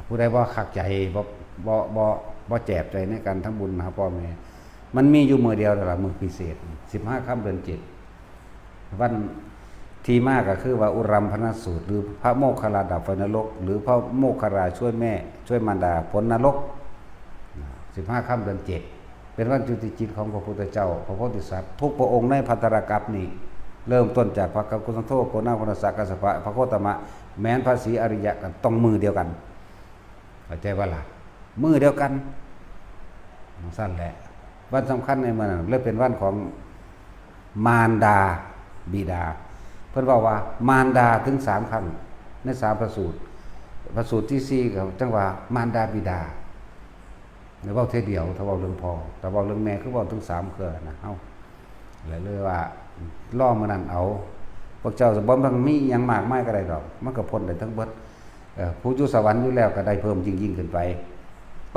ผู้ใดบ่ขักใจบ่แจบใจในการทำบุญนะครับพ่อแม่มันมีอยู่มื้อเดียวแต่ละมื้อพิเศษ15ค่ำเดือน7วันที่มากก็คือว่าอุรัมพนสูตรหรือพระโมคคัลลาดับไฟนรกหรือพระโมคคัลลาช่วยแม่ช่วยมารดาพ้นนรก15ค่ำเดือน7เป็นวันจุติจิตของพระพุทธเจ้าพระโพธิสัตว์ทุกพระองค์ในภัตตรกัปนี้เริ่มต้นจากพระกัปกุสันโธโกนาพนสักกัสสปะพระโคตมะแม้นพระศรีอริยะกันต้องมือเดียวกันเข้าใจว่าล่ะมือเดียวกันสั้นแหละวันสำคัญในมันเลยเป็นวันของมารดาบิดาเพิ่นบอกว่ามารดาถึง3ครั้งใน3พระสูตรพระสูตรที่4ก็จังว่ามารดาบิดาหรือว่าเทเดียวถ้าเว้าเรื่องพ่อแต่เว้าเรื่องแม่คือเว้าถึง3เทื่อนะเฮาเลยว่าล่อมื้อนั้นเอาพวกเจ้าสิบ่ต้องมีหยังมากมายก็ได้ดอกมันก็พ้นได้ทั้งเบิดผู้อยู่สวรรค์อยู่แล้วก็ได้เพิ่มยิ่งขึ้นไป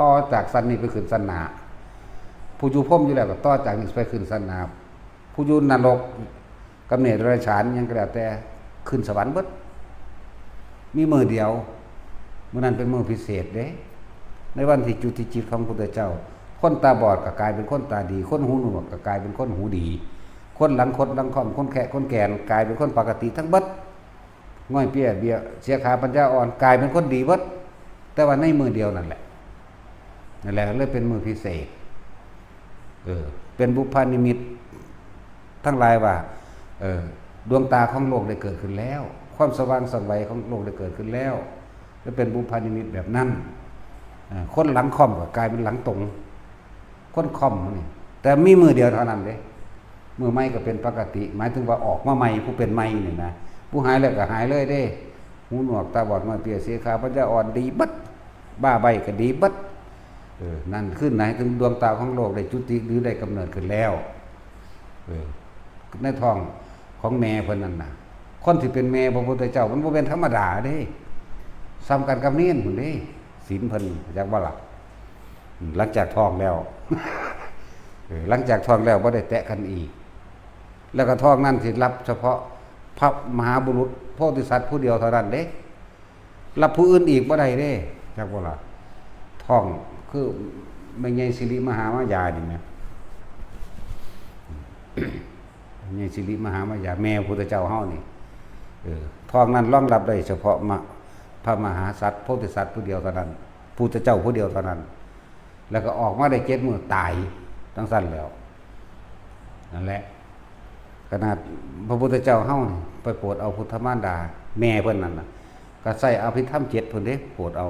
ต่อจากสันนี้ไปขึ้นสันหน้าผู้อยู่พรหมอยู่แล้วก็ต่อจากนี้ไปขึ้นสันหน้าผู้อยู่นรกกำเนิดเดรัจฉานยังก็แล้วแต่ขึ้นสวรรค์เบิดมีมื้อเดียวมื้อนั้นเป็นมื้อพิเศษเด้ในวันที่จุติจิตของพระพุทธเจ้าคนตาบอดก็กลายเป็นคนตาดีคนหูหนวกก็กลายเป็นคนหูดีคนหลังคดหลังค่อมคนแขะคนแก่นกลายเป็นคนปกติทั้งเบิดง่อยเปี้ยเบี้ยเสียขาปัญญาอ่อนกลายเป็นคนดีเบิดแต่ว่าในมือเดียวนั่นแหละเลยเป็นมือพิเศษเป็นบุพพานิมิตทั้งหลายว่าดวงตาของโลกได้เกิดขึ้นแล้วความสว่างสวัยของโลกได้เกิดขึ้นแล้วและเป็นบุพพานิมิตแบบนั้นคนหลังค่อมก็กลายเป็นหลังตรงคนค่อมนี่แต่มีมือเดียวเท่านั้นเด้มือใหม่ก็เป็นปกติหมายถึงว่าออกมาใหม่ผู้เป็นใหม่นี่นะผู้หายแล้วก็หายเลยเด้หูหนวกตาบอดง่อยเปียเสียขาปัญญาอ่อนดีบัดบ้าใบก็ดีบัดนั่นขึ้นไหนถึงดวงตาของโลกได้จุติหรือได้กำเนิดขึ้นแล้วในท้องของแม่เพิ่นนั่นน่ะคนที่เป็นแม่พระพุทธเจ้ามันบ่เป็นธรรมดาเด้ซ้ำกันกับเนียนพุ่นเด้ศีลเพิ่นจักบ่ล่ะหลังจากท้องแล้วหลังจากท้องแล้วบ่ได้แตะกันอีกแล้วก็ท้องนั้นสิรับเฉพาะพระมหาบุรุษโพธิสัตว์ผู้เดียวเท่านั้นเด้รับผู้อื่นอีกบ่ได้เด้จักบ่ล่ะท้องคือไม่ใช่สิริมหามายานี่แหมไม่ใช่สิริมหามายาแม่พุทธเจ้าเฮานี่ท้องนั้นรองรับได้เฉพาะพระมหาสัตว์โพธิสัตว์ผู้เดียวเท่านั้นพุทธเจ้าผู้เดียวเท่านั้นแล้วก็ออกมาได้7มื้อตายทั้งสั้นแล้วนั่นแหละขนาดพระพุทธเจ้าเฮาไปโปรดเอาพุทธมารดาแม่เพิ่นนั่นน่ะก็ใส่อภิธรรม7เพิ่นเด้โปรดเอา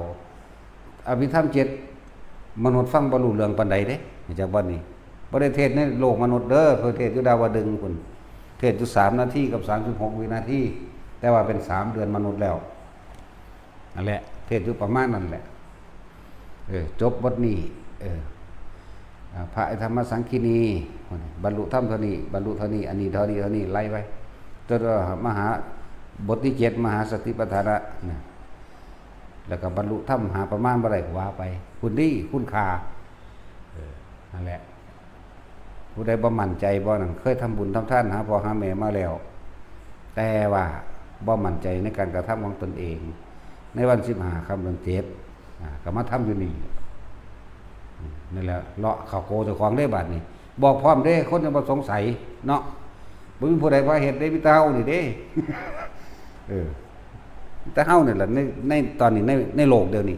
อภิธรรม7มนุษย์ฟังบ่รู้เรื่องปานใดเด้จากบัดนี้บ่ได้เทศน์ในโลกมนุษย์เด้อเพิ่นเทศน์อยู่ดาวดึงส์พุ่นเทศน์อยู่3นาทีกับ36วินาทีแต่ว่าเป็น3เดือนมนุษย์แล้วนั่นแหละเทศน์อยู่ประมาณนั้นแหละจบบทนี้พระธรรมสังคีนีบรรลุธรรมเท่านี้บรรลุเท่านี้อันนี้เท่านี้ไล่ไปจนมหาบทที่7มหาสติปัฏฐานะแล้วก็บรรลุธรรมหาประมาณบ่ได้ก็ว่าไปคุณดีคุณค่านั่นแหละผู้ใดบ่มั่นใจบ่นั่นเคยทำบุญทำทานหาพ่อหาแม่มาแล้วแต่ว่าบ่มั่นใจในการกระทำของตนเองในวัน15ค่ำเดือน7ก็มาทำอยู่นี่นั่นแหละเลาะเข้าโกเจ้าของได้บัดนี้บอกพร้อมเด้คนจะบ่สงสัยเนาะบ่มีผู้ใดว่าเฮ็ดได้มีแต่เฮานี่เด้แต่เฮานี่แหละในตอนนี้ในโลกเดียวนี้